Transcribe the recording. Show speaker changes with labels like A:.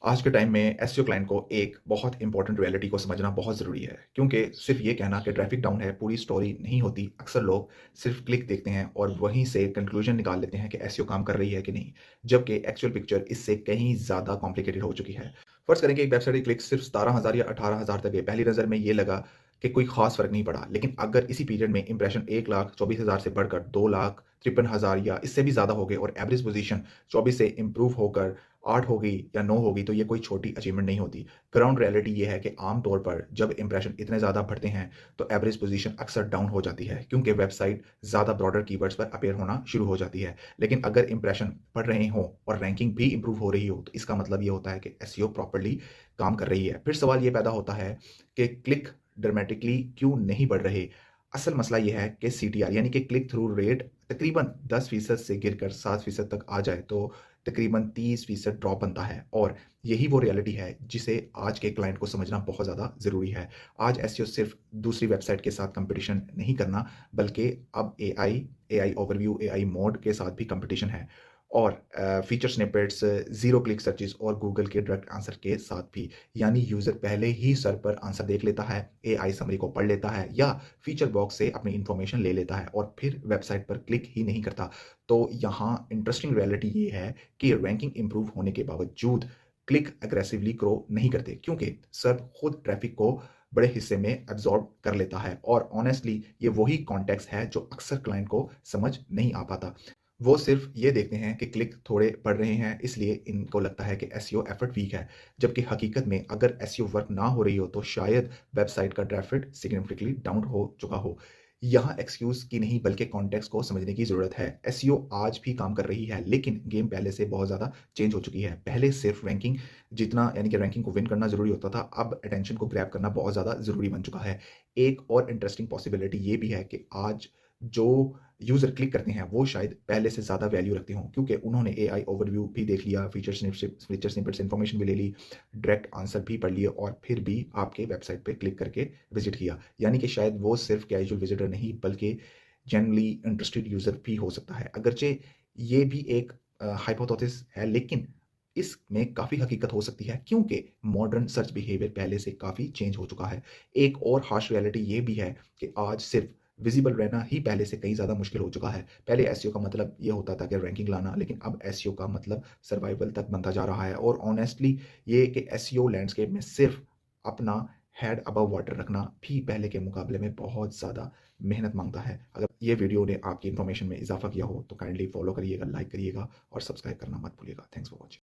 A: आज के टाइम में एसईओ क्लाइंट को एक बहुत इंपॉर्टेंट रियलिटी को समझना बहुत ज़रूरी है क्योंकि सिर्फ ये कहना कि ट्रैफिक डाउन है पूरी स्टोरी नहीं होती। अक्सर लोग सिर्फ क्लिक देखते हैं और वहीं से कंक्लूजन निकाल लेते हैं कि एसईओ काम कर रही है कि नहीं, जबकि एक्चुअल पिक्चर इससे कहीं ज़्यादा कॉम्प्लिकेटेड हो चुकी है। फर्ज करें कि एक वेबसाइट की क्लिक सिर्फ 17,000 या 18,000 तक है। पहली नज़र में ये लगा कि कोई खास फ़र्क नहीं पड़ा, लेकिन अगर इसी पीरियड में इंप्रेशन 1,24,000 से बढ़कर 2,53,000 या इससे भी ज़्यादा हो गए और एवरेज पोजीशन 24 से इंप्रूव होकर 8 हो गई या 9 हो गई, तो ये कोई छोटी अचीवमेंट नहीं होती। ग्राउंड रियलिटी ये है कि आम तौर पर जब इंप्रेशन इतने ज़्यादा बढ़ते हैं, तो एवरेज पोजीशन अक्सर डाउन हो जाती है क्योंकि वेबसाइट ज़्यादा ब्रॉडर कीवर्ड्स पर अपीयर होना शुरू हो जाती है। लेकिन अगर इंप्रेशन बढ़ रहे हों और रैंकिंग भी इंप्रूव हो रही हो, तो इसका मतलब ये होता है कि एसईओ प्रॉपर्ली काम कर रही है। फिर सवाल ये पैदा होता है कि क्लिक ड्रामेटिकली क्यों नहीं बढ़ रहे? असल मसला ये है कि सीटीआर यानी कि क्लिक थ्रू रेट तकरीबन 10% से गिरकर 7% तक आ जाए, तो तकरीबन 30% ड्रॉप बनता है। और यही वो रियलिटी है जिसे आज के क्लाइंट को समझना बहुत ज़्यादा ज़रूरी है। आज एसईओ सिर्फ दूसरी वेबसाइट के साथ कंपटीशन नहीं करना, बल्कि अब एआई ओवरव्यू, एआई मोड के साथ भी कंपटीशन है। और feature snippets, zero click searches और गूगल के डायरेक्ट आंसर के साथ भी। यानी यूज़र पहले ही सर पर आंसर देख लेता है, एआई समरी को पढ़ लेता है या फीचर बॉक्स से अपनी इन्फॉर्मेशन ले लेता है और फिर वेबसाइट पर क्लिक ही नहीं करता। तो यहाँ इंटरेस्टिंग रियलिटी ये है कि रैंकिंग इंप्रूव होने के बावजूद क्लिक अग्रेसिवली ग्रो नहीं करते क्योंकि सर्व खुद ट्रैफिक को बड़े हिस्से में एब्जॉर्ब कर लेता है। और ऑनेस्टली ये वही कॉन्टेक्स्ट है जो अक्सर क्लाइंट को समझ नहीं आ पाता। वो सिर्फ ये देखते हैं कि क्लिक थोड़े बढ़ रहे हैं, इसलिए इनको लगता है कि एसईओ एफर्ट वीक है, जबकि हकीकत में अगर एसईओ वर्क ना हो रही हो तो शायद वेबसाइट का ट्रैफिक सिग्निफिकेंटली डाउन हो चुका हो। यहाँ एक्सक्यूज की नहीं बल्कि कॉन्टेक्स्ट को समझने की ज़रूरत है। एसईओ आज भी काम कर रही है, लेकिन गेम पहले से बहुत ज़्यादा चेंज हो चुकी है। पहले सिर्फ रैंकिंग जीतना यानी कि रैंकिंग को विन करना ज़रूरी होता था, अब अटेंशन को ग्रैब करना बहुत ज़्यादा ज़रूरी बन चुका है। एक और इंटरेस्टिंग पॉसिबिलिटी ये भी है कि आज जो यूज़र क्लिक करते हैं वो शायद पहले से ज़्यादा वैल्यू रखते हों क्योंकि उन्होंने एआई ओवरव्यू भी देख लिया, फीचर स्निपेट्स इन्फॉर्मेशन भी ले ली, डायरेक्ट आंसर भी पढ़ लिए और फिर भी आपके वेबसाइट पे क्लिक करके विजिट किया। यानी कि शायद वो सिर्फ कैजुअल विजिटर नहीं बल्कि जेन्युइनली इंटरेस्टेड यूज़र भी हो सकता है। अगरचे ये भी एक हाइपोथेसिस है, लेकिन इसमें काफ़ी हकीकत हो सकती है क्योंकि मॉडर्न सर्च बिहेवियर पहले से काफ़ी चेंज हो चुका है। एक और हार्श रियलिटी ये भी है कि आज सिर्फ विजिबल रहना ही पहले से कहीं ज़्यादा मुश्किल हो चुका है। पहले एसईओ का मतलब ये होता था कि रैंकिंग लाना, लेकिन अब एसईओ का मतलब सर्वाइवल तक बनता जा रहा है। और ऑनेस्टली ये कि एसईओ लैंडस्केप में सिर्फ अपना हेड अबव वाटर रखना भी पहले के मुकाबले में बहुत ज़्यादा मेहनत मांगता है। अगर ये वीडियो ने आपकी इन्फॉर्मेशन में इजाफा किया हो तो काइंडली फॉलो करिएगा, लाइक करिएगा और सब्सक्राइब करना मत भूलिएगा। Thanks for watching.